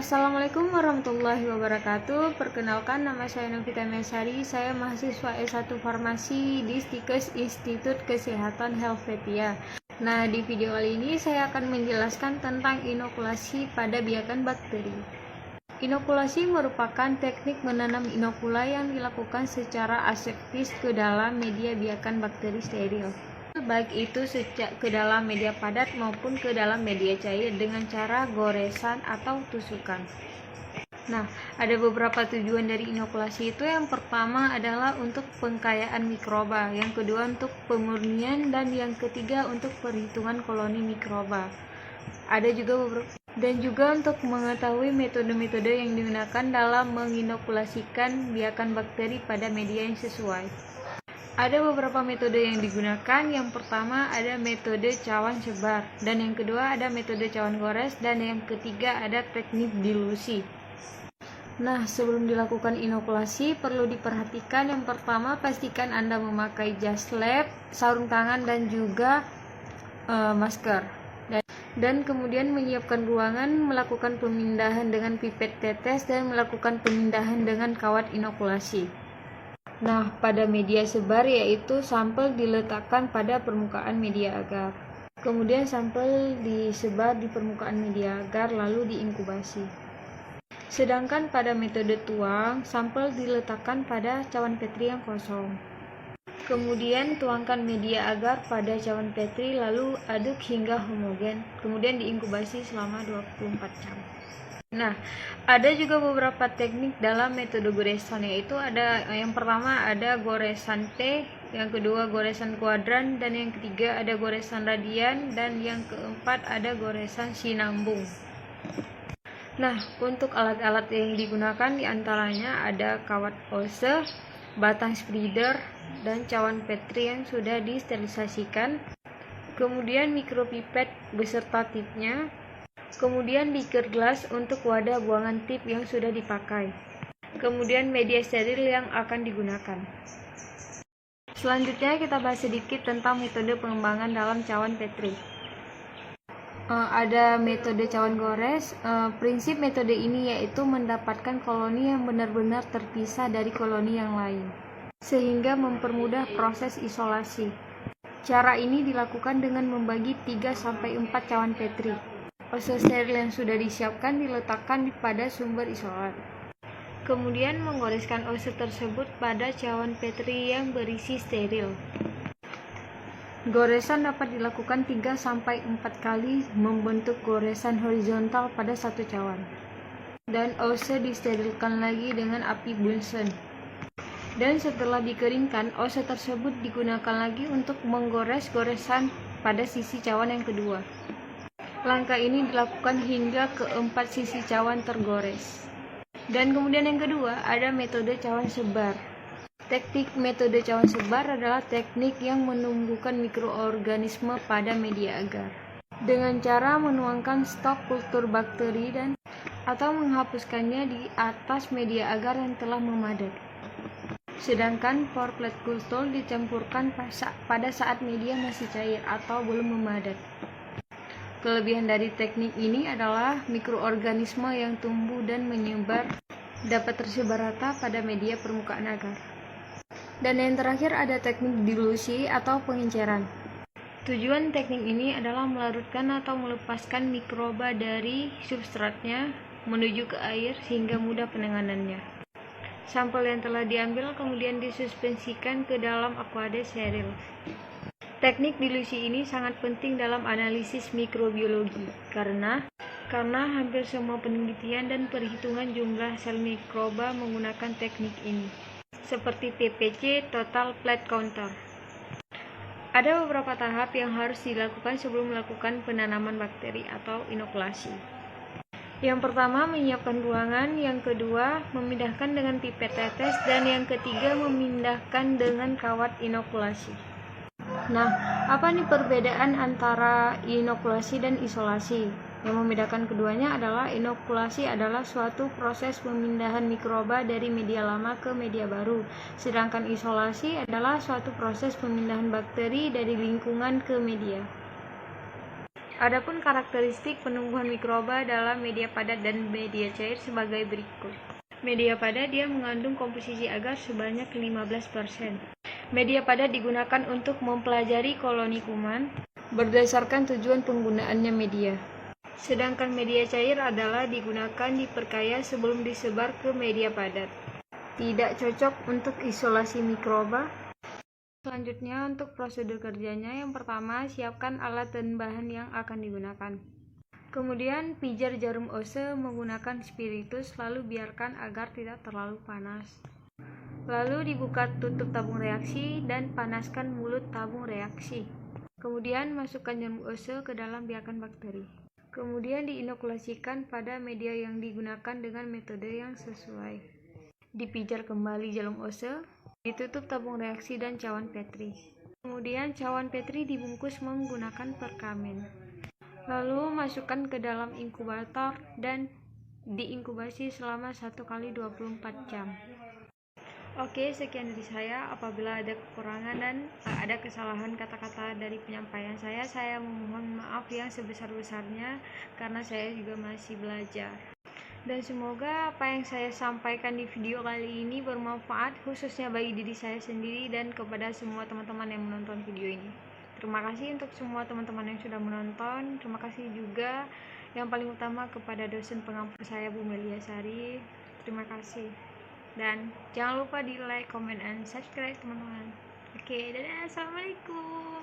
Assalamualaikum warahmatullahi wabarakatuh. Perkenalkan, nama saya Novita Mesari. Saya mahasiswa S1 Farmasi di Stikes Institut Kesehatan Helvetia. Nah, di video kali ini saya akan menjelaskan tentang inokulasi pada biakan bakteri. Inokulasi merupakan teknik menanam inokula yang dilakukan secara aseptis ke dalam media biakan bakteri steril, baik itu ke dalam media padat maupun ke dalam media cair dengan cara goresan atau tusukan. Nah, ada beberapa tujuan dari inokulasi itu. Yang pertama adalah untuk pengkayaan mikroba, yang kedua untuk pemurnian, dan yang ketiga untuk perhitungan koloni mikroba. Ada juga untuk mengetahui metode-metode yang digunakan dalam menginokulasikan biakan bakteri pada media yang sesuai. Ada beberapa metode yang digunakan. Yang pertama ada metode cawan sebar, dan yang kedua ada metode cawan gores, dan yang ketiga ada teknik dilusi. Nah, sebelum dilakukan inokulasi perlu diperhatikan. Yang pertama, pastikan Anda memakai jas lab, sarung tangan, dan juga masker. Dan kemudian menyiapkan ruangan, melakukan pemindahan dengan pipet tetes, dan melakukan pemindahan dengan kawat inokulasi. Nah, pada media sebar yaitu sampel diletakkan pada permukaan media agar. Kemudian sampel disebar di permukaan media agar lalu diinkubasi. Sedangkan pada metode tuang, sampel diletakkan pada cawan petri yang kosong. Kemudian tuangkan media agar pada cawan petri lalu aduk hingga homogen. Kemudian diinkubasi selama 24 jam. Nah, ada juga beberapa teknik dalam metode goresan, yaitu ada yang pertama ada goresan T, yang kedua goresan kuadran, dan yang ketiga ada goresan radian, dan yang keempat ada goresan sinambung. Nah, untuk alat-alat yang digunakan diantaranya ada kawat ose, batang spreader, dan cawan petri yang sudah disterilisasikan, kemudian mikropipet beserta tipnya, kemudian beaker glass untuk wadah buangan tip yang sudah dipakai, kemudian media steril yang akan digunakan. Selanjutnya kita bahas sedikit tentang metode pengembangan dalam cawan petri. Ada metode cawan gores. Prinsip metode ini yaitu mendapatkan koloni yang benar-benar terpisah dari koloni yang lain, sehingga mempermudah proses isolasi. Cara ini dilakukan dengan membagi 3-4 cawan petri. Ose steril yang sudah disiapkan diletakkan pada sumber isolat. Kemudian menggoreskan ose tersebut pada cawan petri yang berisi steril. Goresan dapat dilakukan 3-4 kali membentuk goresan horizontal pada satu cawan. Dan ose disterilkan lagi dengan api Bunsen. Dan setelah dikeringkan, ose tersebut digunakan lagi untuk menggores goresan pada sisi cawan yang kedua. Langkah ini dilakukan hingga keempat sisi cawan tergores. Dan kemudian yang kedua ada metode cawan sebar. Teknik metode cawan sebar adalah teknik yang menumbuhkan mikroorganisme pada media agar dengan cara menuangkan stok kultur bakteri atau menghapuskannya di atas media agar yang telah memadat. Sedangkan porplet kultur dicampurkan pada saat media masih cair atau belum memadat. Kelebihan dari teknik ini adalah mikroorganisme yang tumbuh dan menyebar dapat tersebar rata pada media permukaan agar. Dan yang terakhir ada teknik dilusi atau pengenceran. Tujuan teknik ini adalah melarutkan atau melepaskan mikroba dari substratnya menuju ke air sehingga mudah penanganannya. Sampel yang telah diambil kemudian disuspensikan ke dalam aqueduct steril. Teknik dilusi ini sangat penting dalam analisis mikrobiologi karena hampir semua penelitian dan perhitungan jumlah sel mikroba menggunakan teknik ini, seperti TPC, total plate counter. Ada beberapa tahap yang harus dilakukan sebelum melakukan penanaman bakteri atau inokulasi. Yang pertama, menyiapkan ruangan, yang kedua, memindahkan dengan pipet tetes, dan yang ketiga, memindahkan dengan kawat inokulasi. Nah, apa nih perbedaan antara inokulasi dan isolasi? Yang membedakan keduanya adalah inokulasi adalah suatu proses pemindahan mikroba dari media lama ke media baru, sedangkan isolasi adalah suatu proses pemindahan bakteri dari lingkungan ke media. Adapun karakteristik penumbuhan mikroba dalam media padat dan media cair sebagai berikut. Media padat dia mengandung komposisi agar sebanyak 15%. Media padat digunakan untuk mempelajari koloni kuman berdasarkan tujuan penggunaannya media. Sedangkan media cair adalah digunakan diperkaya sebelum disebar ke media padat. Tidak cocok untuk isolasi mikroba. Selanjutnya untuk prosedur kerjanya, yang pertama siapkan alat dan bahan yang akan digunakan. Kemudian pijar jarum ose menggunakan spiritus, lalu biarkan agar tidak terlalu panas. Lalu dibuka tutup tabung reaksi dan panaskan mulut tabung reaksi. Kemudian masukkan jarum ose ke dalam biakan bakteri. Kemudian diinokulasikan pada media yang digunakan dengan metode yang sesuai. Dipijar kembali jarum ose, ditutup tabung reaksi dan cawan Petri. Kemudian cawan Petri dibungkus menggunakan perkamen. Lalu masukkan ke dalam inkubator dan diinkubasi selama 1 kali 24 jam. Oke, sekian dari saya. Apabila ada kekurangan dan ada kesalahan kata-kata dari penyampaian saya memohon maaf yang sebesar-besarnya karena saya juga masih belajar. Dan semoga apa yang saya sampaikan di video kali ini bermanfaat khususnya bagi diri saya sendiri dan kepada semua teman-teman yang menonton video ini. Terima kasih untuk semua teman-teman yang sudah menonton. Terima kasih juga yang paling utama kepada dosen pengampu saya Bu Melia Sari. Terima kasih. Dan jangan lupa di like, comment, and subscribe teman-teman. Oke, dadah, assalamualaikum.